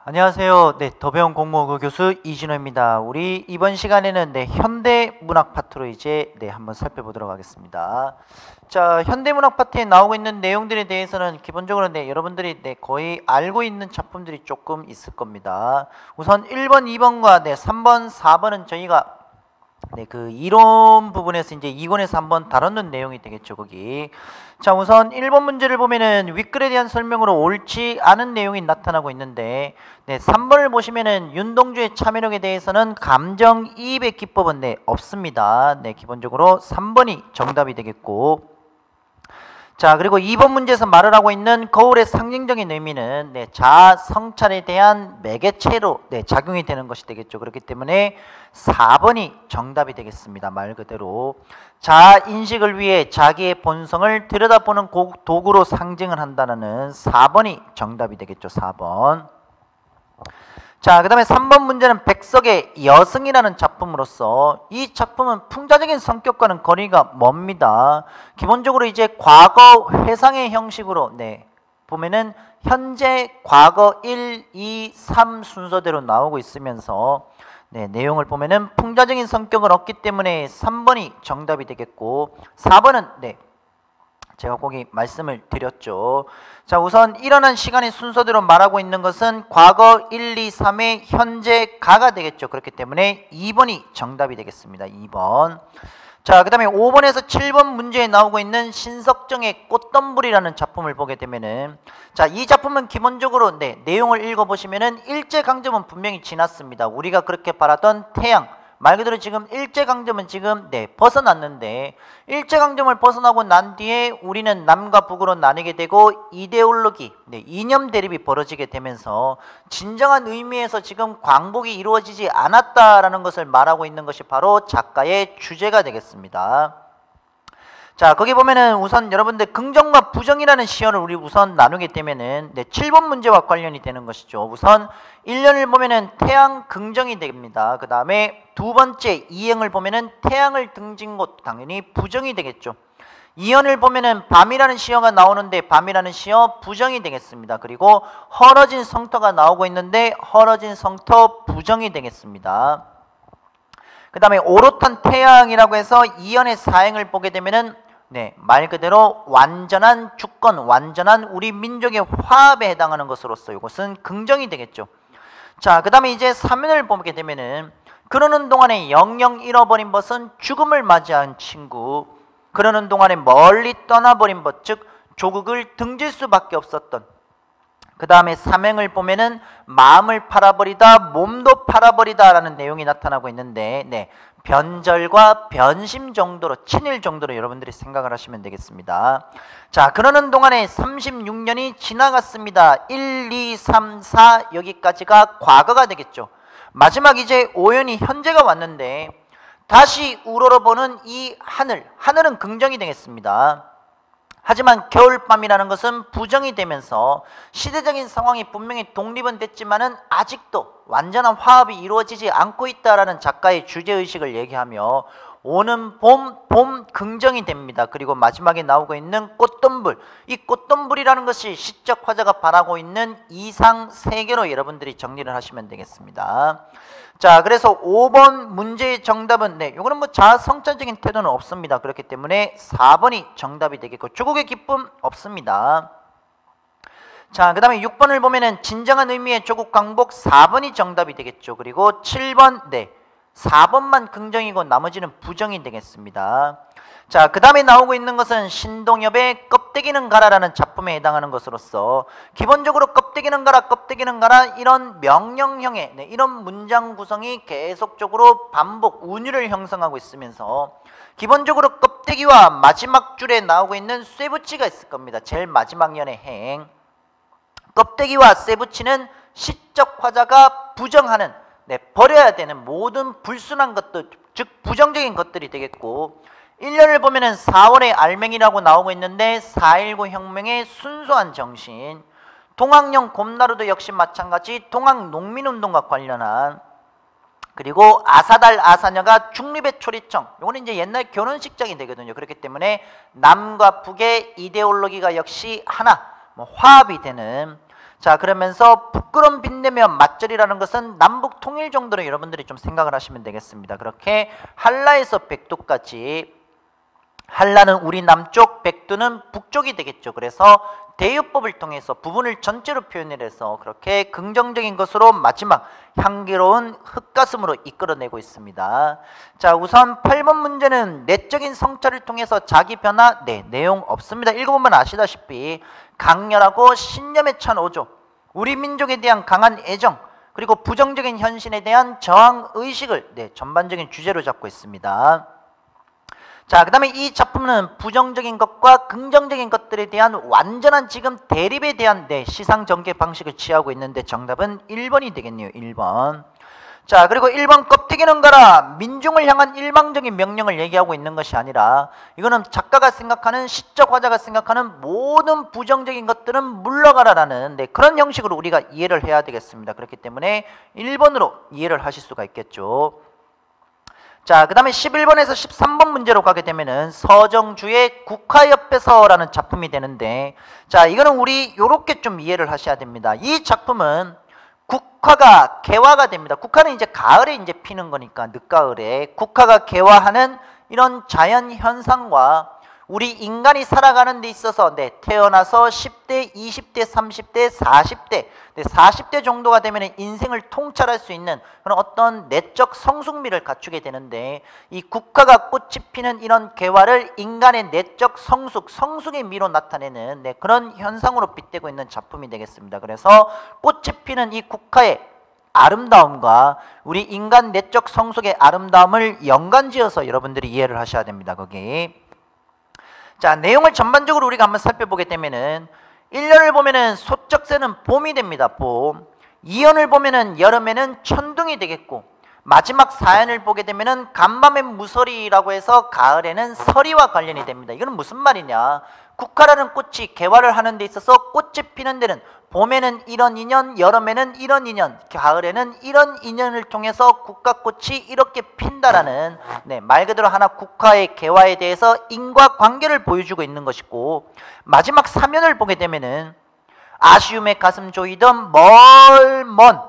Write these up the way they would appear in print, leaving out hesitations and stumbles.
안녕하세요. 더 배운 공무원 교수 이진호입니다. 우리 이번 시간에는 현대 문학 파트로 이제 한번 살펴보도록 하겠습니다. 자, 현대 문학 파트에 나오고 있는 내용들에 대해서는 기본적으로 여러분들이 거의 알고 있는 작품들이 조금 있을 겁니다. 우선 1번, 2번과 3번, 4번은 저희가 그 이론 부분에서 이제 2권에서 한번 다뤘는 내용이 되겠죠, 거기. 자, 우선 1번 문제를 보면은 윗글에 대한 설명으로 옳지 않은 내용이 나타나고 있는데, 3번을 보시면은 윤동주의 참여력에 대해서는 감정이입의 기법은 없습니다. 기본적으로 3번이 정답이 되겠고, 자, 그리고 2번 문제에서 말을 하고 있는 거울의 상징적인 의미는 자아 성찰에 대한 매개체로 작용이 되는 것이 되겠죠. 그렇기 때문에 4번이 정답이 되겠습니다. 말 그대로 자아 인식을 위해 자기의 본성을 들여다보는 도구로 상징을 한다는 4번이 정답이 되겠죠. 4번. 자, 그 다음에 3번 문제는 백석의 여승이라는 작품으로서 이 작품은 풍자적인 성격과는 거리가 멉니다. 기본적으로 이제 과거 회상의 형식으로 보면은 현재, 과거 1, 2, 3 순서대로 나오고 있으면서 내용을 보면은 풍자적인 성격을 얻기 때문에 3번이 정답이 되겠고, 4번은 제가 거기 말씀을 드렸죠. 자, 우선 일어난 시간의 순서대로 말하고 있는 것은 과거 1, 2, 3의 현재 가가 되겠죠. 그렇기 때문에 2번이 정답이 되겠습니다. 2번. 자, 그 다음에 5번에서 7번 문제에 나오고 있는 신석정의 꽃덤불이라는 작품을 보게 되면은, 자, 이 작품은 기본적으로 내용을 읽어보시면은 일제강점은 분명히 지났습니다. 우리가 그렇게 바라던 태양, 말 그대로 지금 일제강점은 지금 벗어났는데, 일제강점을 벗어나고 난 뒤에 우리는 남과 북으로 나뉘게 되고 이데올로기, 이념 대립이 벌어지게 되면서 진정한 의미에서 지금 광복이 이루어지지 않았다라는 것을 말하고 있는 것이 바로 작가의 주제가 되겠습니다. 자, 거기 보면은 우선 여러분들 긍정과 부정이라는 시연을 우리 우선 나누게 되면은 7번 문제와 관련이 되는 것이죠. 우선 1년을 보면은 태양 긍정이 됩니다. 그 다음에 두 번째 2행을 보면은 태양을 등진 곳 당연히 부정이 되겠죠. 2연을 보면은 밤이라는 시어가 나오는데 밤이라는 시어 부정이 되겠습니다. 그리고 헐어진 성터가 나오고 있는데 헐어진 성터 부정이 되겠습니다. 그 다음에 오롯한 태양이라고 해서 2연의 4행을 보게 되면은 말 그대로 완전한 주권, 완전한 우리 민족의 화합에 해당하는 것으로서 이것은 긍정이 되겠죠. 자, 그 다음에 이제 3연을 보게 되면은 그러는 동안에 영영 잃어버린 것은 죽음을 맞이한 친구, 그러는 동안에 멀리 떠나버린 것, 즉 조국을 등질 수밖에 없었던, 그 다음에 3행을 보면은 마음을 팔아버리다, 몸도 팔아버리다 라는 내용이 나타나고 있는데 변절과 변심 정도로, 친일 정도로 여러분들이 생각을 하시면 되겠습니다. 자, 그러는 동안에 36년이 지나갔습니다. 1, 2, 3, 4 여기까지가 과거가 되겠죠. 마지막 이제 5연이 현재가 왔는데 다시 우러러보는 이 하늘은 긍정이 되겠습니다. 하지만 겨울밤이라는 것은 부정이 되면서 시대적인 상황이 분명히 독립은 됐지만은 아직도 완전한 화합이 이루어지지 않고 있다라는 작가의 주제의식을 얘기하며 오는 봄 긍정이 됩니다. 그리고 마지막에 나오고 있는 꽃덤불, 이 꽃덤불이라는 것이 시적 화자가 바라고 있는 이상 세계로 여러분들이 정리를 하시면 되겠습니다. 자, 그래서 5번 문제의 정답은 이거는 자아 성찰적인 태도는 없습니다. 그렇기 때문에 4번이 정답이 되겠고 조국의 기쁨 없습니다. 자, 그 다음에 6번을 보면은 진정한 의미의 조국 광복 4번이 정답이 되겠죠. 그리고 7번 4번만 긍정이고 나머지는 부정이 되겠습니다. 자, 그 다음에 나오고 있는 것은 신동엽의 껍데기는 가라라는 작품에 해당하는 것으로서 기본적으로 껍데기는 가라 이런 명령형의 이런 문장 구성이 계속적으로 반복, 운율을 형성하고 있으면서 기본적으로 껍데기와 마지막 줄에 나오고 있는 쇠붙이가 있을 겁니다. 제일 마지막 연의 행, 껍데기와 쇠붙이는 시적 화자가 부정하는 버려야 되는 모든 불순한 것들, 즉 부정적인 것들이 되겠고, 1년을 보면은 4월의 알맹이라고 나오고 있는데 4.19 혁명의 순수한 정신, 동학령 곰나루도 역시 마찬가지 동학농민운동과 관련한, 그리고 아사달 아사녀가 중립의 초리청, 이거는 이제 옛날 결혼식장이 되거든요. 그렇기 때문에 남과 북의 이데올로기가 역시 하나 화합이 되는, 자, 그러면서 부끄럼 빛내며 맞절이라는 것은 남북 통일 정도로 여러분들이 좀 생각을 하시면 되겠습니다. 그렇게 한라에서 백두까지, 한라는 우리 남쪽, 백두는 북쪽이 되겠죠. 그래서 대유법을 통해서 부분을 전체로 표현을 해서 그렇게 긍정적인 것으로 마지막 향기로운 흙가슴으로 이끌어내고 있습니다. 자, 우선 8번 문제는 내적인 성찰을 통해서 자기 변화, 내용 없습니다. 읽어보면 아시다시피 강렬하고 신념에 찬 오조, 우리 민족에 대한 강한 애정, 그리고 부정적인 현실에 대한 저항 의식을 전반적인 주제로 잡고 있습니다. 자, 그 다음에 이 작품은 부정적인 것과 긍정적인 것들에 대한 완전한 지금 대립에 대한 시상 전개 방식을 취하고 있는데 정답은 1번이 되겠네요. 1번. 자, 그리고 1번 껍데기는 가라. 민중을 향한 일방적인 명령을 얘기하고 있는 것이 아니라 이거는 작가가 생각하는, 시적 화자가 생각하는 모든 부정적인 것들은 물러가라라는 그런 형식으로 우리가 이해를 해야 되겠습니다. 그렇기 때문에 1번으로 이해를 하실 수가 있겠죠. 자, 그 다음에 11번에서 13번 문제로 가게 되면은 서정주의 국화옆에서라는 작품이 되는데, 자, 이거는 우리 요렇게 좀 이해를 하셔야 됩니다. 이 작품은 국화가 개화가 됩니다. 국화는 이제 가을에 이제 피는 거니까, 늦가을에 국화가 개화하는 이런 자연 현상과 우리 인간이 살아가는 데 있어서 태어나서 10대, 20대, 30대, 40대 40대 정도가 되면 인생을 통찰할 수 있는 그런 어떤 내적 성숙미를 갖추게 되는데, 이 국화가 꽃이 피는 이런 개화를 인간의 내적 성숙의 미로 나타내는 그런 현상으로 빗대고 있는 작품이 되겠습니다. 그래서 꽃이 피는 이 국화의 아름다움과 우리 인간 내적 성숙의 아름다움을 연관지어서 여러분들이 이해를 하셔야 됩니다. 거기. 자, 내용을 전반적으로 우리가 한번 살펴보게 되면은 1년을 보면은 소쩍새는 봄이 됩니다. 봄. 2년을 보면은 여름에는 천둥이 되겠고, 마지막 4년을 보게 되면은 간밤의 무서리라고 해서 가을에는 서리와 관련이 됩니다. 이거는 무슨 말이냐? 국화라는 꽃이 개화를 하는 데 있어서 꽃이 피는 데는 봄에는 이런 인연, 여름에는 이런 인연, 가을에는 이런 인연을 통해서 국화꽃이 이렇게 핀다라는 말 그대로 하나 국화의 개화에 대해서 인과관계를 보여주고 있는 것이고, 마지막 3년을 보게 되면은 아쉬움의 가슴 조이던 멀먼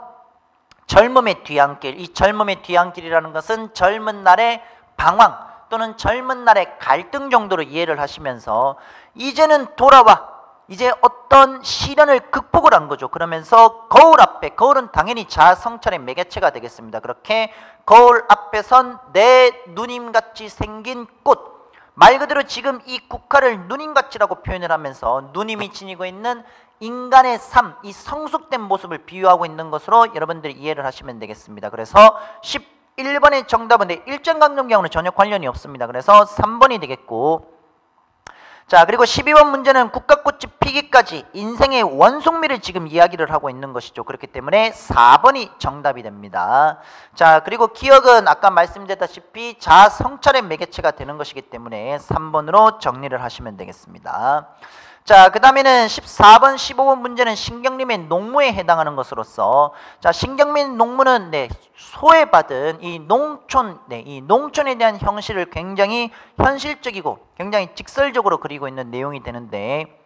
젊음의 뒤안길, 이 젊음의 뒤안길이라는 것은 젊은 날의 방황 또는 젊은 날의 갈등 정도로 이해를 하시면서 이제는 돌아와, 이제 어떤 시련을 극복을 한 거죠. 그러면서 거울 앞에, 거울은 당연히 자아 성찰의 매개체가 되겠습니다. 그렇게 거울 앞에 선 내 누님같이 생긴 꽃, 말 그대로 지금 이 국화를 누님같이라고 표현을 하면서 누님이 지니고 있는 인간의 삶, 이 성숙된 모습을 비유하고 있는 것으로 여러분들이 이해를 하시면 되겠습니다. 그래서 11번의 정답은 일정강점경우는 전혀 관련이 없습니다. 그래서 3번이 되겠고, 자, 그리고 12번 문제는 국화꽃이 피기까지 인생의 원숙미를 지금 이야기를 하고 있는 것이죠. 그렇기 때문에 4번이 정답이 됩니다. 자, 그리고 기억은 아까 말씀드렸다시피 자아 성찰의 매개체가 되는 것이기 때문에 3번으로 정리를 하시면 되겠습니다. 자, 그 다음에는 14번, 15번 문제는 신경림의 농무에 해당하는 것으로서, 자, 신경림 농무는 소외받은 이 농촌, 이 농촌에 대한 형식을 굉장히 현실적이고 굉장히 직설적으로 그리고 있는 내용이 되는데,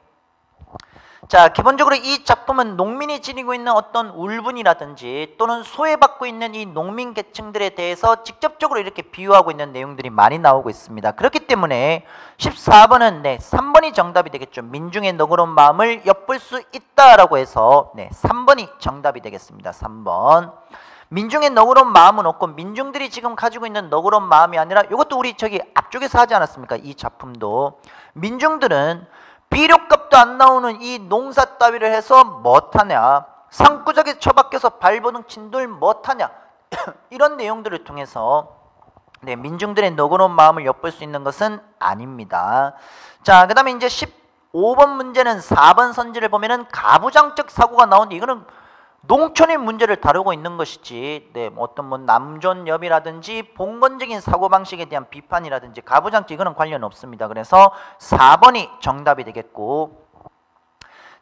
자, 기본적으로 이 작품은 농민이 지니고 있는 어떤 울분이라든지 또는 소외받고 있는 이 농민 계층들에 대해서 직접적으로 이렇게 비유하고 있는 내용들이 많이 나오고 있습니다. 그렇기 때문에 14번은 3번이 정답이 되겠죠. 민중의 너그러운 마음을 엿볼 수 있다라고 해서 3번이 정답이 되겠습니다. 3번. 민중의 너그러운 마음은 없고, 민중들이 지금 가지고 있는 너그러운 마음이 아니라, 이것도 우리 저기 앞쪽에서 하지 않았습니까? 이 작품도 민중들은 비료값도 안 나오는 이 농사 따위를 해서 못하냐, 산구석에 처박혀서 발버둥 친들 못하냐 이런 내용들을 통해서 민중들의 너그러운 마음을 엿볼 수 있는 것은 아닙니다. 자, 그 다음에 이제 15번 문제는 4번 선지를 보면은 가부장적 사고가 나오는데, 이거는 농촌의 문제를 다루고 있는 것이지 어떤 남존여비라든지 봉건적인 사고방식에 대한 비판이라든지 가부장적, 이거는 관련 없습니다. 그래서 4번이 정답이 되겠고,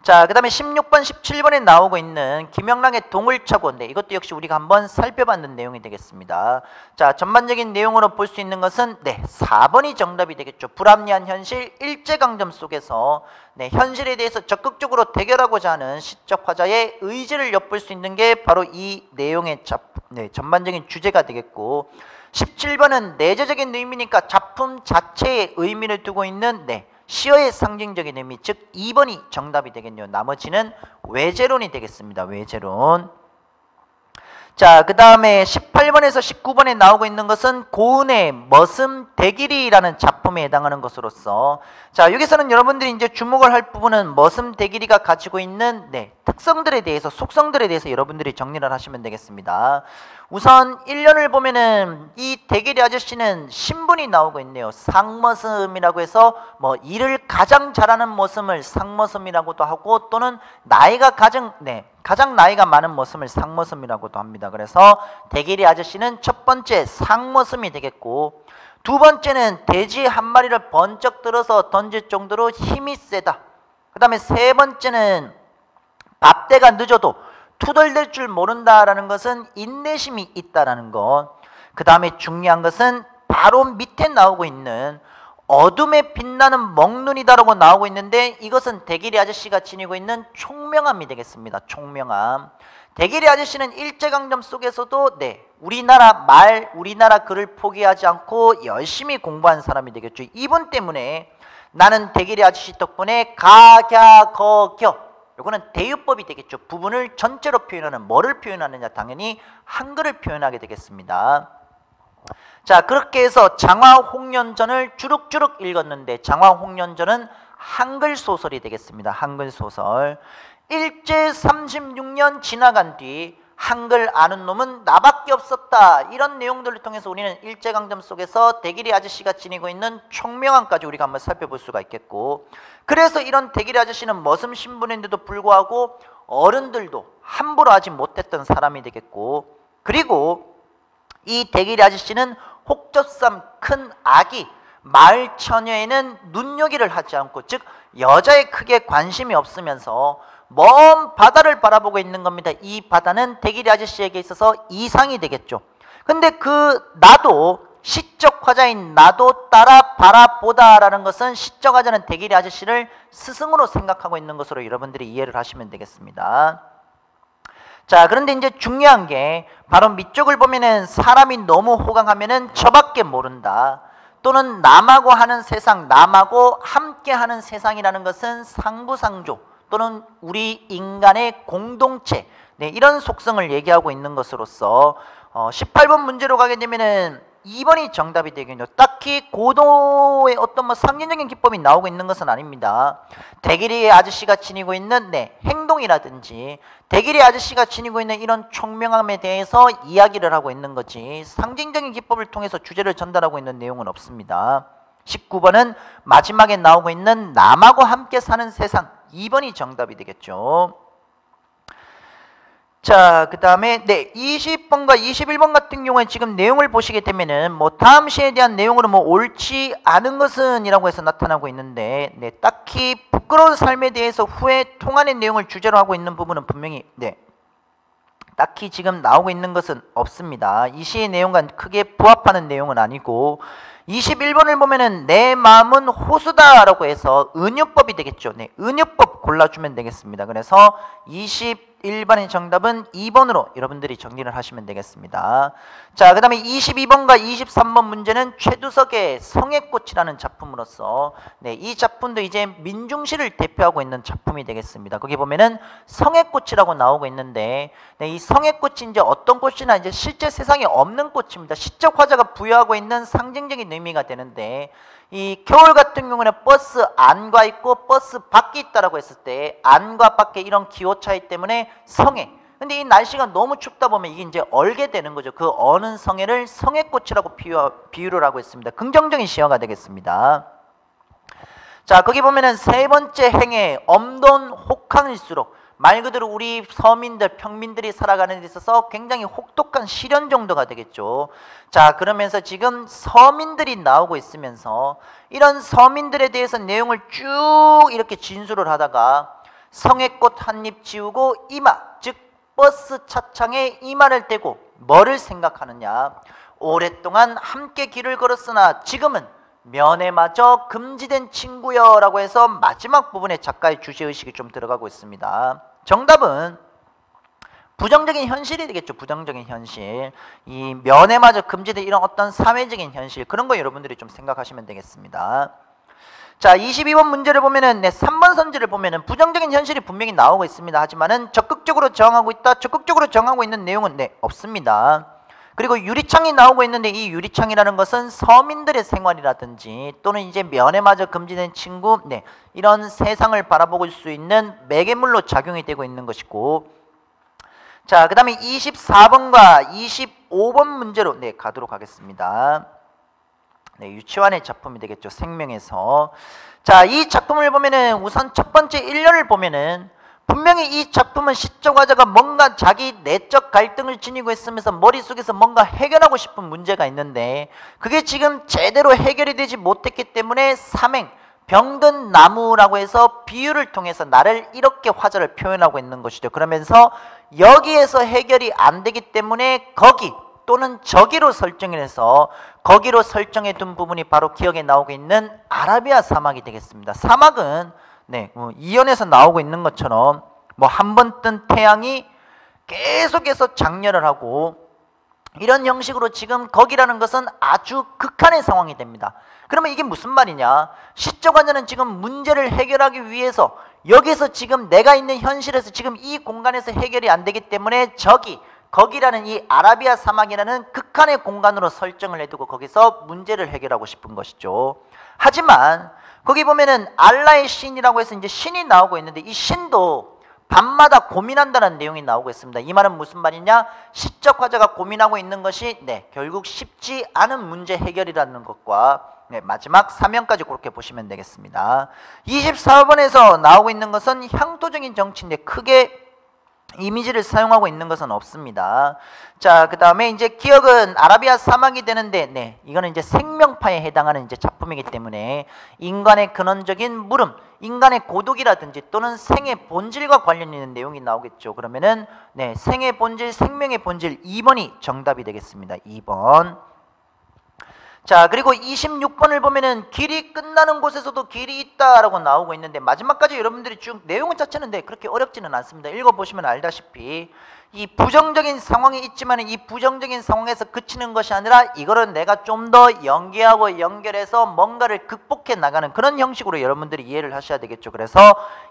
자, 그 다음에 16번, 17번에 나오고 있는 김영랑의 동을차고, 네, 이것도 역시 우리가 한번 살펴봤는 내용이 되겠습니다. 자, 전반적인 내용으로 볼 수 있는 것은 네, 4번이 정답이 되겠죠. 불합리한 현실, 일제강점 속에서 네, 현실에 대해서 적극적으로 대결하고자 하는 시적 화자의 의지를 엿볼 수 있는 게 바로 이 내용의 네, 전반적인 주제가 되겠고, 17번은 내재적인 의미니까 작품 자체의 의미를 두고 있는 네, 시어의 상징적인 의미, 즉 2번이 정답이 되겠네요. 나머지는 외제론이 되겠습니다. 외제론. 자, 그 다음에 18번에서 19번에 나오고 있는 것은 고은의 머슴 대길이라는 작품에 해당하는 것으로서, 자, 여기서는 여러분들이 이제 주목을 할 부분은 머슴 대길이가 가지고 있는 네, 특성들에 대해서, 속성들에 대해서 여러분들이 정리를 하시면 되겠습니다. 우선 1년을 보면은 이 대길이 아저씨는 신분이 나오고 있네요. 상머슴이라고 해서 뭐 일을 가장 잘하는 머슴을 상머슴이라고도 하고, 또는 나이가 가장 나이가 많은 머슴을 상머슴이라고도 합니다. 그래서 대길이 아저씨는 첫 번째 상머슴이 되겠고, 두 번째는 돼지 한 마리를 번쩍 들어서 던질 정도로 힘이 세다. 그 다음에 세 번째는 밥때가 늦어도 투덜댈 줄 모른다라는 것은 인내심이 있다라는 것. 그 다음에 중요한 것은 바로 밑에 나오고 있는 어둠에 빛나는 먹눈이다라고 나오고 있는데, 이것은 대길이 아저씨가 지니고 있는 총명함이 되겠습니다. 총명함. 대길이 아저씨는 일제강점 속에서도 네, 우리나라 글을 포기하지 않고 열심히 공부한 사람이 되겠죠. 이분 때문에 나는 대길이 아저씨 덕분에 가갸거겨, 요거는 대유법이 되겠죠. 부분을 전체로 표현하는, 뭐를 표현하느냐, 당연히 한글을 표현하게 되겠습니다. 자, 그렇게 해서 장화홍련전을 주룩주룩 읽었는데, 장화홍련전은 한글 소설이 되겠습니다. 한글 소설. 일제 36년 지나간 뒤 한글 아는 놈은 나밖에 없었다. 이런 내용들을 통해서 우리는 일제강점 속에서 대길이 아저씨가 지니고 있는 총명함까지 우리가 한번 살펴볼 수가 있겠고, 그래서 이런 대길이 아저씨는 머슴 신분인데도 불구하고 어른들도 함부로 하지 못했던 사람이 되겠고, 그리고 이 대길이 아저씨는 혹접삼 큰 아기 마을 처녀에는 눈여기를 하지 않고, 즉 여자에 크게 관심이 없으면서 먼 바다를 바라보고 있는 겁니다. 이 바다는 대길이 아저씨에게 있어서 이상이 되겠죠. 근데 그 나도, 시적 화자인 나도 따라 바라보다라는 것은, 시적 화자는 대길이 아저씨를 스승으로 생각하고 있는 것으로 여러분들이 이해를 하시면 되겠습니다. 자, 그런데 이제 중요한 게 바로 밑쪽을 보면은 사람이 너무 호강하면은 저밖에 모른다, 또는 남하고 하는 세상, 남하고 함께 하는 세상이라는 것은 상부상조, 또는 우리 인간의 공동체, 네, 이런 속성을 얘기하고 있는 것으로서 18번 문제로 가게 되면은 2번이 정답이 되겠네요. 딱히 고도의 어떤 상징적인 기법이 나오고 있는 것은 아닙니다. 대길이 아저씨가 지니고 있는 네, 행동이라든지 대길이 아저씨가 지니고 있는 이런 총명함에 대해서 이야기를 하고 있는 거지, 상징적인 기법을 통해서 주제를 전달하고 있는 내용은 없습니다. 19번은 마지막에 나오고 있는 남하고 함께 사는 세상, 2번이 정답이 되겠죠. 자, 그 다음에 네, 20번과 21번 같은 경우에 지금 내용을 보시게 되면은 뭐 다음 시에 대한 내용으로 뭐 옳지 않은 것은 이라고 해서 나타나고 있는데, 네, 딱히 부끄러운 삶에 대해서 후에 통하는 내용을 주제로 하고 있는 부분은 분명히 네, 딱히 지금 나오고 있는 것은 없습니다. 이 시의 내용과 크게 부합하는 내용은 아니고, 21번을 보면은 내 마음은 호수다라고 해서 은유법이 되겠죠. 네, 은유법 골라주면 되겠습니다. 그래서 21번의 정답은 2번으로 여러분들이 정리를 하시면 되겠습니다. 자, 그 다음에 22번과 23번 문제는 최두석의 성의꽃이라는 작품으로서 네, 이 작품도 이제 민중시를 대표하고 있는 작품이 되겠습니다. 거기 보면은 성의꽃이라고 나오고 있는데, 네, 이 성의꽃이 이제 어떤 꽃이나 이제 실제 세상에 없는 꽃입니다. 시적 화자가 부여하고 있는 상징적인 의미가 되는데, 이 겨울 같은 경우는 버스 안과 있고 버스 밖에 있다라고 했을 때 안과 밖에 이런 기호 차이 때문에 성에, 근데 이 날씨가 너무 춥다 보면 이게 이제 얼게 되는 거죠. 그 어는 성에를 성의꽃이라고 비유를 하고 있습니다. 긍정적인 시어가 되겠습니다. 자, 거기 보면은 세 번째 행에 엄돈 혹한일수록, 말 그대로 우리 서민들, 평민들이 살아가는 데 있어서 굉장히 혹독한 시련 정도가 되겠죠. 자, 그러면서 지금 서민들이 나오고 있으면서 이런 서민들에 대해서 내용을 쭉 이렇게 진술을 하다가 성의꽃 한 입 지우고 이마, 즉 버스 차창에 이마를 대고 뭐를 생각하느냐? 오랫동안 함께 길을 걸었으나 지금은 면회마저 금지된 친구여 라고 해서 마지막 부분에 작가의 주제의식이 좀 들어가고 있습니다. 정답은 부정적인 현실이 되겠죠. 부정적인 현실. 이 면회마저 금지된 이런 어떤 사회적인 현실, 그런 거 여러분들이 좀 생각하시면 되겠습니다. 자, 22번 문제를 보면은 3번 선지를 보면은 부정적인 현실이 분명히 나오고 있습니다. 하지만은 적극적으로 저항하고 있다. 적극적으로 저항하고 있는 내용은 없습니다. 그리고 유리창이 나오고 있는데 이 유리창이라는 것은 서민들의 생활이라든지 또는 이제 면회마저 금지된 친구, 이런 세상을 바라볼 수 있는 매개물로 작용이 되고 있는 것이고, 자, 그 다음에 24번과 25번 문제로 가도록 하겠습니다. 유치원의 작품이 되겠죠. 생명에서. 자, 이 작품을 보면은 우선 첫 번째 일련을 보면은 분명히 이 작품은 시적 화자가 뭔가 자기 내적 갈등을 지니고 있으면서 머릿속에서 뭔가 해결하고 싶은 문제가 있는데 그게 지금 제대로 해결이 되지 못했기 때문에 삼행, 병든 나무라고 해서 비유를 통해서 나를 이렇게 화자를 표현하고 있는 것이죠. 그러면서 여기에서 해결이 안 되기 때문에 거기 또는 저기로 설정을 해서 거기로 설정해 둔 부분이 바로 기억에 나오고 있는 아라비아 사막이 되겠습니다. 사막은 이연에서 나오고 있는 것처럼 한 번 뜬 태양이 계속해서 장렬을 하고 이런 형식으로 지금 거기라는 것은 아주 극한의 상황이 됩니다. 그러면 이게 무슨 말이냐? 시적 화자는 지금 문제를 해결하기 위해서 여기서 지금 내가 있는 현실에서 지금 이 공간에서 해결이 안 되기 때문에 거기라는 이 아라비아 사막이라는 극한의 공간으로 설정을 해두고 거기서 문제를 해결하고 싶은 것이죠. 하지만 거기 보면은 알라의 신이라고 해서 이제 신이 나오고 있는데 이 신도 밤마다 고민한다는 내용이 나오고 있습니다. 이 말은 무슨 말이냐? 시적 화자가 고민하고 있는 것이 결국 쉽지 않은 문제 해결이라는 것과 마지막 사면까지 그렇게 보시면 되겠습니다. 24번에서 나오고 있는 것은 향토적인 정치인데 크게 이미지를 사용하고 있는 것은 없습니다. 자, 그 다음에 이제 기억은 아라비아 사막이 되는데, 이거는 이제 생명파에 해당하는 이제 작품이기 때문에 인간의 근원적인 물음, 인간의 고독이라든지 또는 생의 본질과 관련 있는 내용이 나오겠죠. 그러면은 생의 본질, 생명의 본질 2번이 정답이 되겠습니다. 2번. 자, 그리고 26번을 보면은 길이 끝나는 곳에서도 길이 있다라고 나오고 있는데 마지막까지 여러분들이 쭉 내용 자체는 그렇게 어렵지는 않습니다. 읽어보시면 알다시피 이 부정적인 상황이 있지만 이 부정적인 상황에서 그치는 것이 아니라 이거를 내가 좀 더 연계하고 연결해서 뭔가를 극복해 나가는 그런 형식으로 여러분들이 이해를 하셔야 되겠죠. 그래서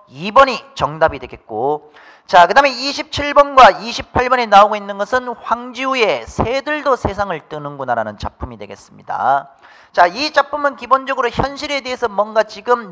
2번이 정답이 되겠고, 자, 그 다음에 27번과 28번에 나오고 있는 것은 황지우의 새들도 세상을 뜨는구나 라는 작품이 되겠습니다. 자, 이 작품은 기본적으로 현실에 대해서 뭔가 지금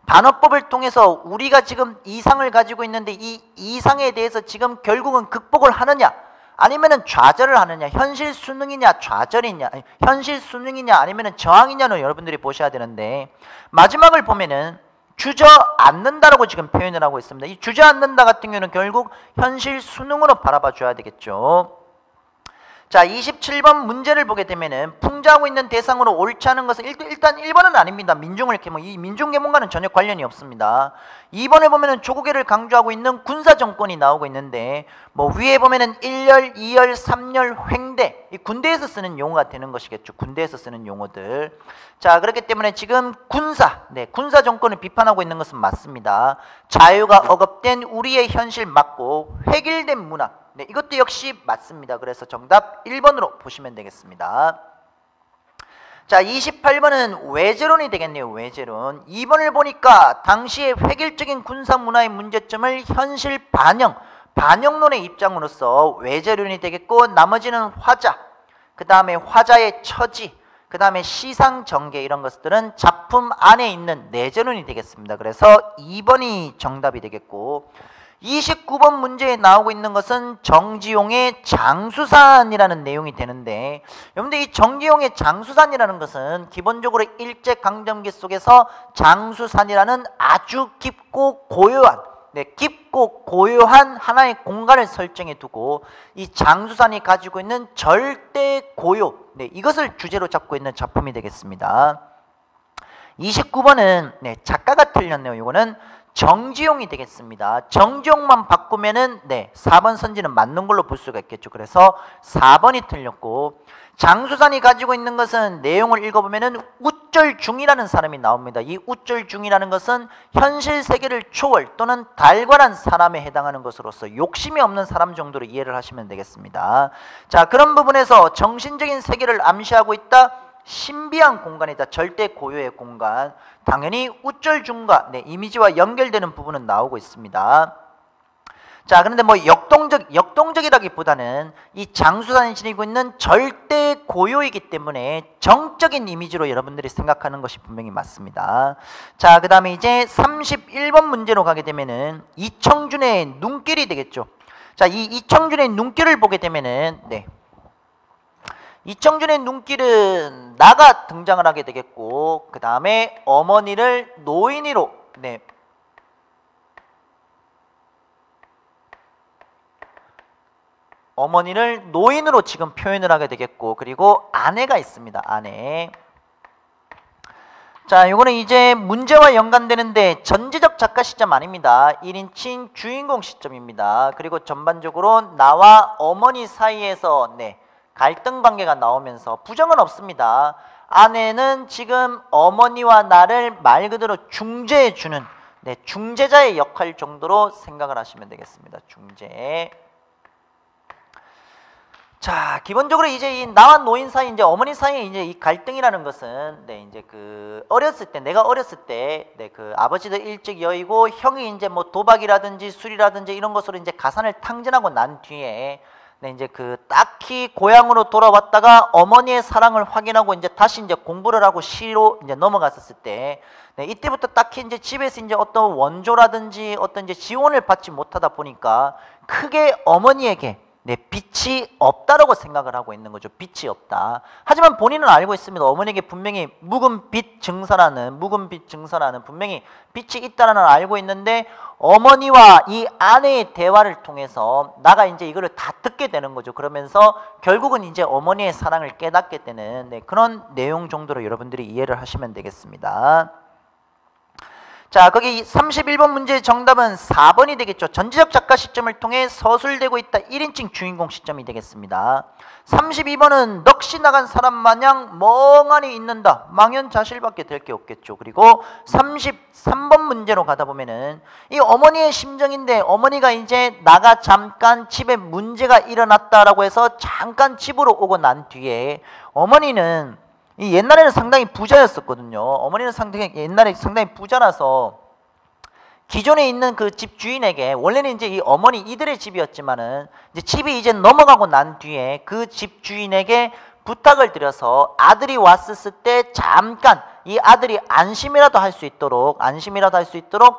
반어법을 통해서 우리가 지금 이상을 가지고 있는데 이 이상에 대해서 지금 결국은 극복을 하느냐 아니면은 좌절을 하느냐, 현실 수능이냐 좌절이냐, 현실 수능이냐 아니면은 저항이냐는 여러분들이 보셔야 되는데 마지막을 보면은 주저앉는다라고 지금 표현을 하고 있습니다. 이 주저앉는다 같은 경우는 결국 현실 수능으로 바라봐 줘야 되겠죠. 자, 27번 문제를 보게 되면은 풍자하고 있는 대상으로 옳지 않은 것은 일단 1번은 아닙니다. 민중을 계몽, 이 민중계몽과는 전혀 관련이 없습니다. 2번에 보면은 조국애를 강조하고 있는 군사정권이 나오고 있는데 위에 보면은 1열, 2열, 3열, 횡대, 이 군대에서 쓰는 용어가 되는 것이겠죠. 군대에서 쓰는 용어들. 자, 그렇기 때문에 지금 군사정권을 비판하고 있는 것은 맞습니다. 자유가 억압된 우리의 현실 맞고 획일된 문화, 이것도 역시 맞습니다. 그래서 정답 1번으로 보시면 되겠습니다. 자, 28번은 외제론이 되겠네요. 외제론. 2번을 보니까 당시의 획일적인 군사 문화의 문제점을 현실 반영론의 입장으로서 외제론이 되겠고, 나머지는 화자, 그 다음에 화자의 처지, 그 다음에 시상전개, 이런 것들은 작품 안에 있는 내재론이 되겠습니다. 그래서 2번이 정답이 되겠고, 29번 문제에 나오고 있는 것은 정지용의 장수산이라는 내용이 되는데, 여러분들 이 정지용의 장수산이라는 것은 기본적으로 일제강점기 속에서 장수산이라는 아주 깊고 고요한 하나의 공간을 설정해 두고 이 장수산이 가지고 있는 절대 고요, 이것을 주제로 잡고 있는 작품이 되겠습니다. 29번은 작가가 틀렸네요. 이거는 정지용이 되겠습니다. 정지용만 바꾸면은 4번 선지는 맞는 걸로 볼 수가 있겠죠. 그래서 4번이 틀렸고, 장수산이 가지고 있는 것은 내용을 읽어보면은 우쩔중이라는 사람이 나옵니다. 이 우쩔중이라는 것은 현실 세계를 초월 또는 달관한 사람에 해당하는 것으로서 욕심이 없는 사람 정도로 이해를 하시면 되겠습니다. 자, 그런 부분에서 정신적인 세계를 암시하고 있다. 신비한 공간이다. 절대 고요의 공간. 당연히 우쩔중과 이미지와 연결되는 부분은 나오고 있습니다. 자, 그런데 뭐 역동적이라기보다는 이 장수산이 지니고 있는 절대 고요이기 때문에 정적인 이미지로 여러분들이 생각하는 것이 분명히 맞습니다. 자, 그 다음에 이제 31번 문제로 가게 되면은 이청준의 눈길이 되겠죠. 자, 이 이청준의 눈길을 보게 되면은 이청준의 눈길은 나가 등장을 하게 되겠고, 그 다음에 어머니를 노인으로 어머니를 노인으로 지금 표현을 하게 되겠고, 그리고 아내가 있습니다. 아내. 자, 요거는 이제 문제와 연관되는데 전제적 작가 시점 아닙니다. 1인칭 주인공 시점입니다. 그리고 전반적으로 나와 어머니 사이에서 갈등 관계가 나오면서 부정은 없습니다. 아내는 지금 어머니와 나를 말 그대로 중재해주는 중재자의 역할 정도로 생각을 하시면 되겠습니다. 중재. 자, 기본적으로 이제 이 나와 노인 사이, 이제 어머니 사이에 이제 이 갈등이라는 것은 이제 그 어렸을 때, 내가 어렸을 때 그 아버지도 일찍 여의고 형이 이제 뭐 도박이라든지 술이라든지 이런 것으로 이제 가산을 탕진하고 난 뒤에 이제 그 딱히 고향으로 돌아왔다가 어머니의 사랑을 확인하고 이제 다시 이제 공부를 하고 시로 이제 넘어갔었을 때 이때부터 딱히 이제 집에서 이제 어떤 원조라든지 어떤 이제 지원을 받지 못하다 보니까 크게 어머니에게 빚이 없다라고 생각을 하고 있는 거죠. 빚이 없다. 하지만 본인은 알고 있습니다. 어머니에게 분명히 묵은 빚 증서라는 분명히 빚이 있다는 걸 알고 있는데, 어머니와 이 아내의 대화를 통해서 나가 이제 이거를 다 듣게 되는 거죠. 그러면서 결국은 이제 어머니의 사랑을 깨닫게 되는 그런 내용 정도로 여러분들이 이해를 하시면 되겠습니다. 자, 거기 31번 문제의 정답은 4번이 되겠죠. 전지적 작가 시점을 통해 서술되고 있다. 1인칭 주인공 시점이 되겠습니다. 32번은 넋이 나간 사람 마냥 멍하니 있는다. 망연자실밖에 될 게 없겠죠. 그리고 33번 문제로 가다 보면은 이 어머니의 심정인데, 어머니가 이제 나가 잠깐 집에 문제가 일어났다라고 해서 잠깐 집으로 오고 난 뒤에 어머니는 이 옛날에는 상당히 부자였었거든요. 어머니는 옛날에 상당히 부자라서 기존에 있는 그 집 주인에게, 원래는 이제 이 어머니 이들의 집이었지만은 이제 집이 이제 넘어가고 난 뒤에 그 집 주인에게 부탁을 드려서 아들이 왔었을 때 잠깐 이 아들이 안심이라도 할 수 있도록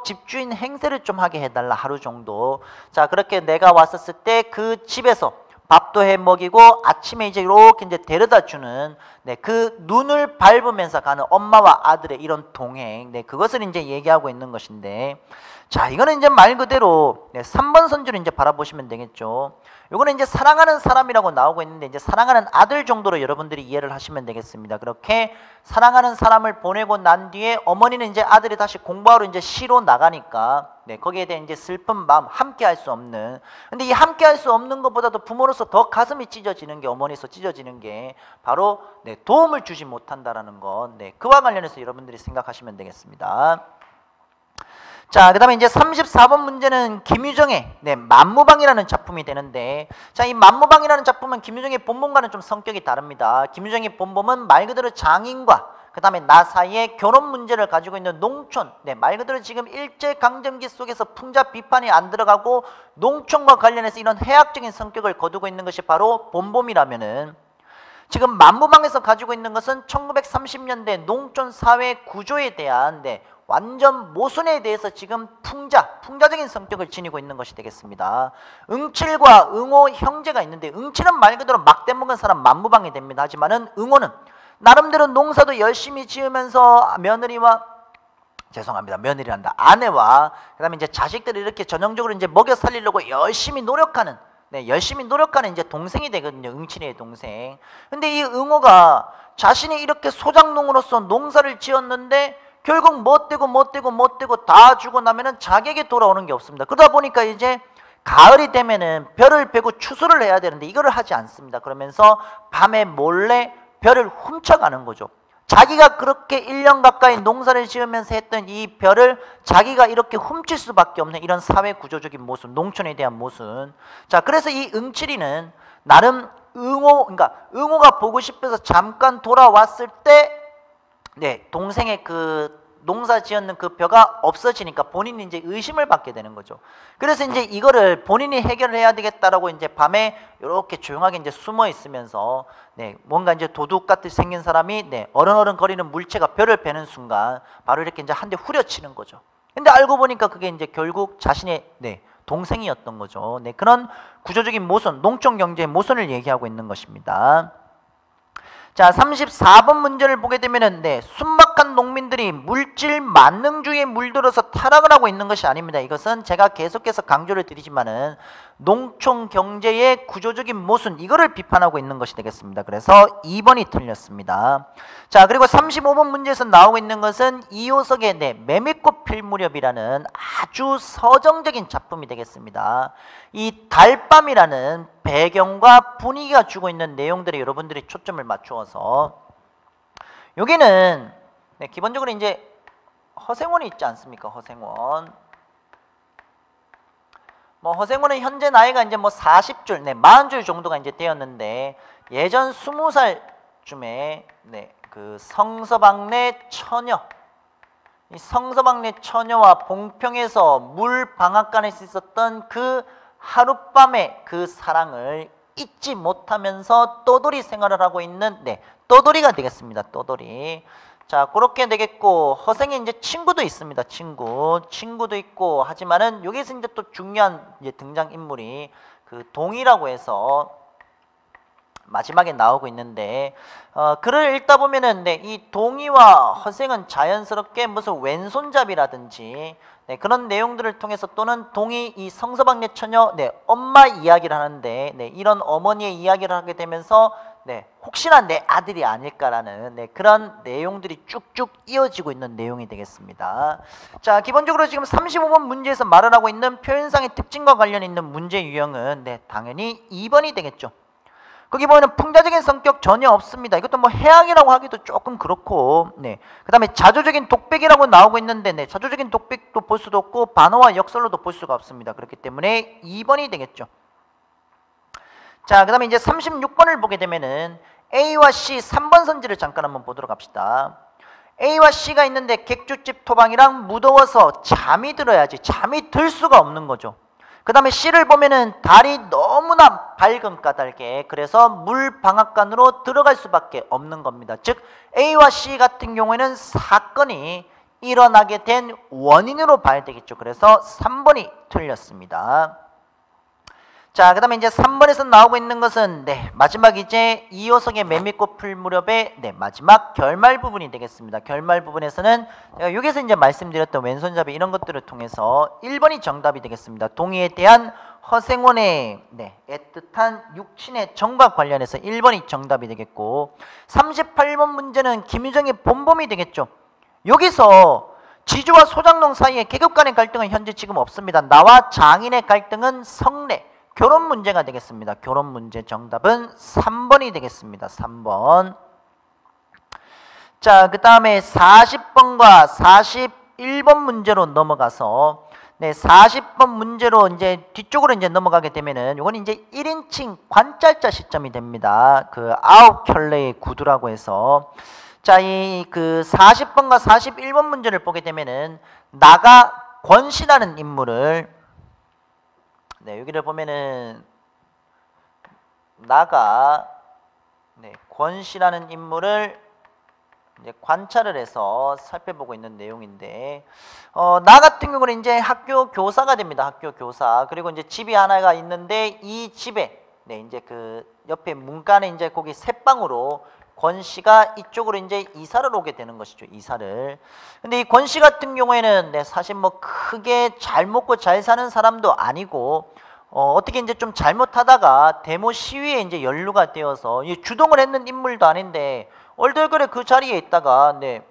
집주인 행세를 좀 하게 해달라, 하루 정도. 자, 그렇게 내가 왔었을 때 그 집에서 밥도 해 먹이고 아침에 이제 이렇게 이제 데려다 주는 그 눈을 밟으면서 가는 엄마와 아들의 이런 동행, 그것을 이제 얘기하고 있는 것인데, 자, 이거는 이제 말 그대로 3번 선지로 이제 바라보시면 되겠죠. 이거는 이제 사랑하는 사람이라고 나오고 있는데, 이제 사랑하는 아들 정도로 여러분들이 이해를 하시면 되겠습니다. 그렇게 사랑하는 사람을 보내고 난 뒤에 어머니는 이제 아들이 다시 공부하러 이제 시로 나가니까 거기에 대한 이제 슬픈 마음, 함께 할 수 없는. 근데 이 함께 할 수 없는 것보다도 부모로서 더 가슴이 찢어지는 게, 어머니로서 찢어지는 게 바로 도움을 주지 못한다라는 것. 그와 관련해서 여러분들이 생각하시면 되겠습니다. 자, 그 다음에 이제 34번 문제는 김유정의 만무방이라는 작품이 되는데, 자, 이 만무방이라는 작품은 김유정의 본범과는 좀 성격이 다릅니다. 김유정의 본범은 말 그대로 장인과 그 다음에 나 사이에 결혼 문제를 가지고 있는 농촌, 말 그대로 지금 일제강점기 속에서 풍자 비판이 안 들어가고 농촌과 관련해서 이런 해학적인 성격을 거두고 있는 것이 바로 본범이라면은, 지금 만무방에서 가지고 있는 것은 1930년대 농촌 사회 구조에 대한 완전 모순에 대해서 지금 풍자적인 성격을 지니고 있는 것이 되겠습니다. 응칠과 응호 형제가 있는데, 응칠은 말 그대로 막대 먹은 사람 만무방이 됩니다. 하지만은 응호는 나름대로 농사도 열심히 지으면서 아내와 그 다음에 이제 자식들을 이렇게 전형적으로 이제 먹여 살리려고 열심히 노력하는 이제 동생이 되거든요. 응칠의 동생. 근데 이 응호가 자신이 이렇게 소작농으로서 농사를 지었는데 결국 못 되고 다 주고 나면은 자기에게 돌아오는 게 없습니다. 그러다 보니까 이제 가을이 되면은 별을 베고 추수를 해야 되는데 이거를 하지 않습니다. 그러면서 밤에 몰래 별을 훔쳐가는 거죠. 자기가 그렇게 1년 가까이 농사를 지으면서 했던 이 별을 자기가 이렇게 훔칠 수밖에 없는 이런 사회 구조적인 모순, 농촌에 대한 모순. 자, 그래서 이 응칠이는 나름 그러니까 응호가 보고 싶어서 잠깐 돌아왔을 때, 네, 동생의 그 농사 지었는 그 벼가 없어지니까 본인이 이제 의심을 받게 되는 거죠. 그래서 이제 이거를 본인이 해결을 해야 되겠다라고 이제 밤에 이렇게 조용하게 이제 숨어 있으면서, 네, 뭔가 이제 도둑 같이 생긴 사람이, 네, 어른어른 거리는 물체가 벼를 베는 순간 바로 이렇게 이제 한 대 후려치는 거죠. 근데 알고 보니까 그게 이제 결국 자신의, 네, 동생이었던 거죠. 네, 그런 구조적인 모순, 농촌 경제의 모순을 얘기하고 있는 것입니다. 자, 34번 문제를 보게 되면은, 네, 순박한 농민들이 물질 만능주의에 물들어서 타락을 하고 있는 것이 아닙니다. 이것은 제가 계속해서 강조를 드리지만은 농촌 경제의 구조적인 모순, 이거를 비판하고 있는 것이 되겠습니다. 그래서 2번이 틀렸습니다. 자, 그리고 35번 문제에서 나오고 있는 것은 이효석의, 네, 매미꽃 필 무렵이라는 아주 서정적인 작품이 되겠습니다. 이 달밤이라는 배경과 분위기가 주고 있는 내용들에 여러분들이 초점을 맞추어서, 여기는, 네, 기본적으로 이제 허생원이 있지 않습니까? 허생원. 뭐 허생원은 현재 나이가 이제 뭐 40줄, 네, 40줄 정도가 이제 되었는데, 예전 20살쯤에, 네, 그 성서방네 처녀, 이 성서방네 처녀와 봉평에서 물 방앗간에서 있었던 그 하룻밤의 그 사랑을 잊지 못하면서 떠돌이 생활을 하고 있는, 네, 떠돌이가 되겠습니다. 떠돌이. 자, 그렇게 되겠고, 허생의 이제 친구도 있습니다. 친구도 있고, 하지만은 여기서 이제 또 중요한 이제 등장 인물이 그 동이라고 해서 마지막에 나오고 있는데, 글을 읽다 보면은, 네, 이 동이와 허생은 자연스럽게 무슨 왼손잡이라든지, 네, 그런 내용들을 통해서, 또는 동이 이 성서방네 처녀, 네, 엄마 이야기를 하는데, 네, 이런 어머니의 이야기를 하게 되면서, 네, 혹시나 내 아들이 아닐까라는, 네, 그런 내용들이 쭉쭉 이어지고 있는 내용이 되겠습니다. 자, 기본적으로 지금 35번 문제에서 말을 하고 있는 표현상의 특징과 관련 있는 문제 유형은, 네, 당연히 2번이 되겠죠. 거기 보면 풍자적인 성격 전혀 없습니다. 이것도 뭐 해악이라고 하기도 조금 그렇고, 네, 그 다음에 자조적인 독백이라고 나오고 있는데, 네, 자조적인 독백도 볼 수도 없고 반어와 역설로도 볼 수가 없습니다. 그렇기 때문에 2번이 되겠죠. 자, 그 다음에 이제 36번을 보게 되면은 A와 C 3번 선지를 잠깐 한번 보도록 합시다. A와 C가 있는데 객주집 토방이랑 무더워서 잠이 들어야지 잠이 들 수가 없는 거죠. 그 다음에 C를 보면은 달이 너무나 밝은 까닭에 그래서 물 방앗간으로 들어갈 수밖에 없는 겁니다. 즉 A와 C 같은 경우에는 사건이 일어나게 된 원인으로 봐야 되겠죠. 그래서 3번이 틀렸습니다. 자, 그 다음에 이제 3번에서 나오고 있는 것은, 네, 마지막 이제 이효석의 매미꽃 풀 무렵의, 네, 마지막 결말 부분이 되겠습니다. 결말 부분에서는 제가 여기서 이제 말씀드렸던 왼손잡이 이런 것들을 통해서 1번이 정답이 되겠습니다. 동의에 대한 허생원의, 네, 애틋한 육친의 정과 관련해서 1번이 정답이 되겠고, 38번 문제는 김유정의 본범이 되겠죠. 여기서 지주와 소장농 사이의 계급 간의 갈등은 현재 지금 없습니다. 나와 장인의 갈등은 성례, 결혼 문제가 되겠습니다. 결혼 문제 정답은 3번이 되겠습니다. 3번. 자, 그 다음에 40번과 41번 문제로 넘어가서, 네, 40번 문제로 이제 뒤쪽으로 이제 넘어가게 되면은 이건 이제 1인칭 관찰자 시점이 됩니다. 그 9켤레의 구두라고 해서, 자, 이 그 40번과 41번 문제를 보게 되면은 나가 권씨라는 인물을, 네, 여기를 보면은 나가, 네, 권씨라는 인물을 이제 관찰을 해서 살펴보고 있는 내용인데, 나 같은 경우는 이제 학교 교사가 됩니다. 학교 교사. 그리고 이제 집이 하나가 있는데 이 집에, 네, 이제 그 옆에 문간에 이제 거기 새방으로 권씨가 이쪽으로 이제 이사를 오게 되는 것이죠. 이사를. 근데 이 권씨 같은 경우에는, 네, 사실 뭐 크게 잘 먹고 잘 사는 사람도 아니고, 어떻게 이제 좀 잘못하다가 데모 시위에 이제 연루가 되어서 주동을 했는 인물도 아닌데 얼떨결에 그 자리에 있다가, 네,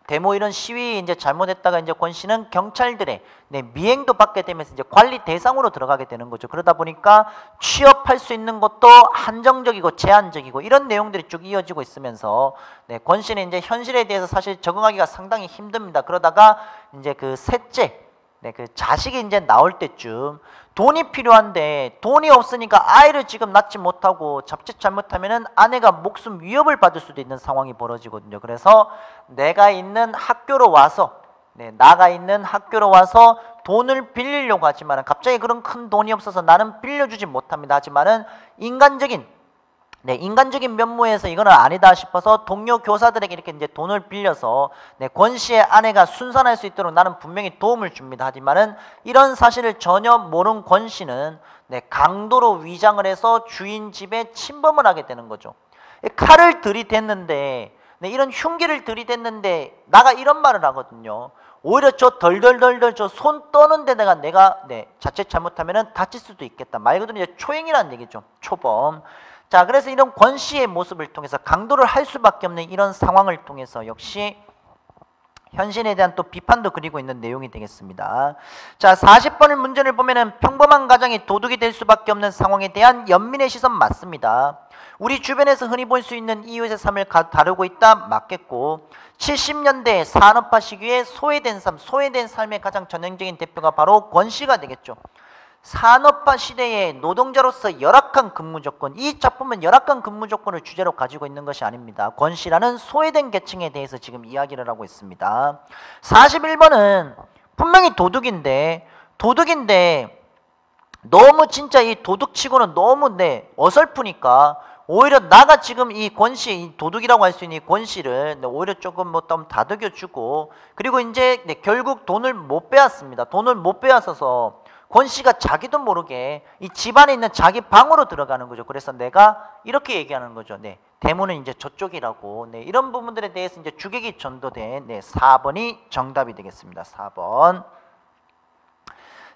데모 이런 시위 이제 잘못했다가 이제 권 씨는 경찰들의 미행도 받게 되면서 이제 관리 대상으로 들어가게 되는 거죠. 그러다 보니까 취업할 수 있는 것도 한정적이고 제한적이고 이런 내용들이 쭉 이어지고 있으면서 권 씨는 이제 현실에 대해서 사실 적응하기가 상당히 힘듭니다. 그러다가 이제 그 셋째 그 자식이 이제 나올 때쯤 돈이 필요한데 돈이 없으니까 아이를 지금 낳지 못하고 자칫 잘못하면은 아내가 목숨 위협을 받을 수도 있는 상황이 벌어지거든요. 그래서 내가 있는 학교로 와서 나가 있는 학교로 와서 돈을 빌리려고 하지만은 갑자기 그런 큰 돈이 없어서 나는 빌려주지 못합니다. 하지만은 인간적인 면모에서 이거는 아니다 싶어서 동료 교사들에게 이렇게 이제 돈을 빌려서 권 씨의 아내가 순산할 수 있도록 나는 분명히 도움을 줍니다. 하지만은 이런 사실을 전혀 모르는 권 씨는 강도로 위장을 해서 주인 집에 침범을 하게 되는 거죠. 칼을 들이댔는데 이런 흉기를 들이댔는데 나가 이런 말을 하거든요. 오히려 저 덜덜덜덜 저 손 떠는 데다가 내가 자칫 잘못하면은 다칠 수도 있겠다. 말 그대로 이제 초행이라는 얘기죠. 초범. 자, 그래서 이런 권 씨의 모습을 통해서 강도를 할 수밖에 없는 이런 상황을 통해서 역시 현실에 대한 또 비판도 그리고 있는 내용이 되겠습니다. 자, 40번의 문제를 보면은 평범한 가정이 도둑이 될 수밖에 없는 상황에 대한 연민의 시선 맞습니다. 우리 주변에서 흔히 볼 수 있는 이웃의 삶을 다루고 있다 맞겠고 70년대 산업화 시기에 소외된 삶의 가장 전형적인 대표가 바로 권 씨가 되겠죠. 산업화 시대의 노동자로서 열악한 근무 조건, 이 작품은 열악한 근무 조건을 주제로 가지고 있는 것이 아닙니다. 권 씨라는 소외된 계층에 대해서 지금 이야기를 하고 있습니다. 41번은 분명히 도둑인데 너무 진짜 이 도둑치고는 너무 어설프니까 오히려 나가 지금 이 권 씨, 이 도둑이라고 할 수 있는 이 권 씨를 오히려 조금 좀 다독여주고 그리고 이제 결국 돈을 못 빼앗습니다. 돈을 못 빼앗아서 권 씨가 자기도 모르게 이 집안에 있는 자기 방으로 들어가는 거죠. 그래서 내가 이렇게 얘기하는 거죠. 대문은 이제 저쪽이라고. 이런 부분들에 대해서 이제 주객이 전도된 4번이 정답이 되겠습니다. 4번.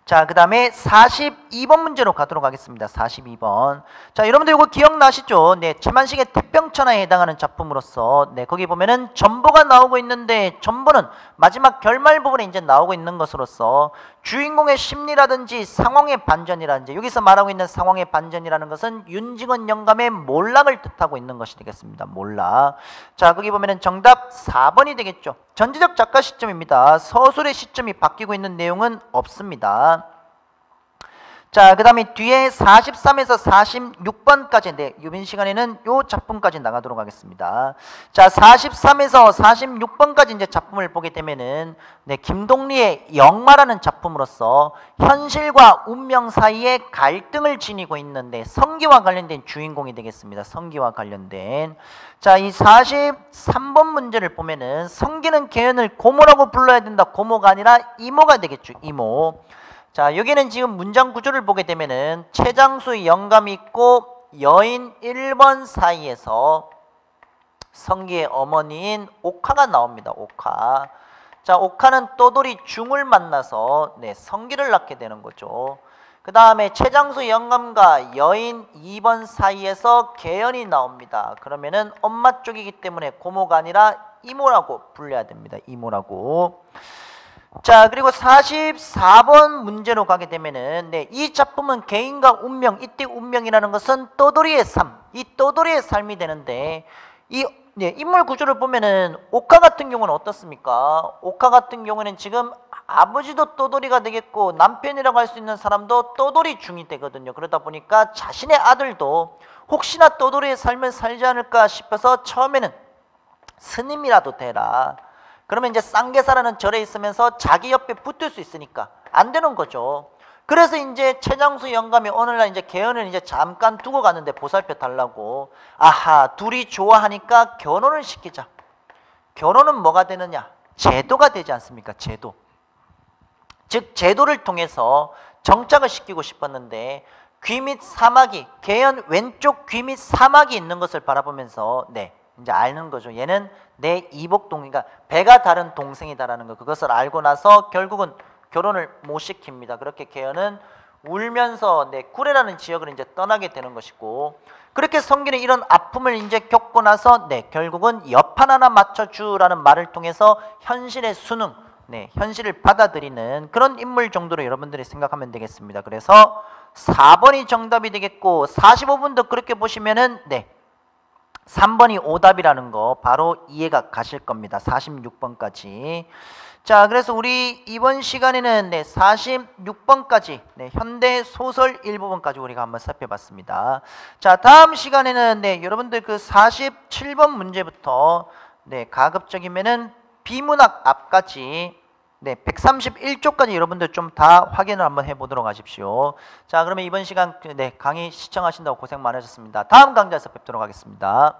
자, 그 다음에 42번 문제로 가도록 하겠습니다. 42번. 자, 여러분들 이거 기억나시죠? 최만식의 태평천하에 해당하는 작품으로서 거기 보면은 전보가 나오고 있는데 전보는 마지막 결말 부분에 이제 나오고 있는 것으로서 주인공의 심리라든지 상황의 반전이라든지 여기서 말하고 있는 상황의 반전이라는 것은 윤직원 영감의 몰락을 뜻하고 있는 것이 되겠습니다. 몰락. 자, 거기 보면은 정답 4번이 되겠죠. 전지적 작가 시점입니다. 서술의 시점이 바뀌고 있는 내용은 없습니다. 자, 그 다음에 뒤에 43에서 46번까지 유빈 시간에는 요 작품까지 나가도록 하겠습니다. 자, 43에서 46번까지 이제 작품을 보게 되면은 김동리의 영마라는 작품으로서 현실과 운명 사이에 갈등을 지니고 있는데 성기와 관련된 주인공이 되겠습니다. 성기와 관련된. 자, 이 43번 문제를 보면은 성기는 개연을 고모라고 불러야 된다. 고모가 아니라 이모가 되겠죠. 이모. 자, 여기는 지금 문장 구조를 보게 되면은 최장수 영감이 있고 여인 1번 사이에서 성기의 어머니인 옥화가 나옵니다. 옥화. 자, 옥화는 떠돌이 중을 만나서 성기를 낳게 되는 거죠. 그 다음에 최장수 영감과 여인 2번 사이에서 계연이 나옵니다. 그러면은 엄마 쪽이기 때문에 고모가 아니라 이모라고 불러야 됩니다. 이모라고. 자, 그리고 44번 문제로 가게 되면은 이 작품은 개인과 운명, 이때 운명이라는 것은 떠돌이의 삶, 이 떠돌이의 삶이 되는데 이 인물 구조를 보면은 옥화 같은 경우는 어떻습니까? 옥화 같은 경우는 지금 아버지도 떠돌이가 되겠고 남편이라고 할 수 있는 사람도 떠돌이 중이 되거든요. 그러다 보니까 자신의 아들도 혹시나 떠돌이의 삶을 살지 않을까 싶어서 처음에는 스님이라도 되라. 그러면 이제 쌍계사라는 절에 있으면서 자기 옆에 붙을 수 있으니까 안 되는 거죠. 그래서 이제 최장수 영감이 어느 날 이제 개연을 이제 잠깐 두고 갔는데 보살펴 달라고. 아하, 둘이 좋아하니까 결혼을 시키자. 결혼은 뭐가 되느냐? 제도가 되지 않습니까? 제도. 즉 제도를 통해서 정착을 시키고 싶었는데 귀 밑 사마귀, 개연 왼쪽 귀 밑 사마귀 있는 것을 바라보면서 이제 아는 거죠. 얘는 내 이복동, 그러니까 배가 다른 동생이다라는 거. 그것을 알고 나서 결국은 결혼을 못 시킵니다. 그렇게 개연은 울면서 네, 구레라는 지역을 이제 떠나게 되는 것이고, 그렇게 성균이 이런 아픔을 이제 겪고 나서 네, 결국은 여판 하나 맞춰주라는 말을 통해서 현실의 수능, 네, 현실을 받아들이는 그런 인물 정도로 여러분들이 생각하면 되겠습니다. 그래서 4번이 정답이 되겠고, 45분도 그렇게 보시면은 네, 3번이 오답이라는 거 바로 이해가 가실 겁니다. 46번까지. 자, 그래서 우리 이번 시간에는 네, 46번까지 네, 현대 소설 일부분까지 우리가 한번 살펴봤습니다. 자, 다음 시간에는 네, 여러분들 그 47번 문제부터 네, 가급적이면은 비문학 앞까지 네, 131쪽까지 여러분들 좀 다 확인을 한번 해보도록 하십시오. 자, 그러면 이번 시간 네, 강의 시청하신다고 고생 많으셨습니다. 다음 강좌에서 뵙도록 하겠습니다.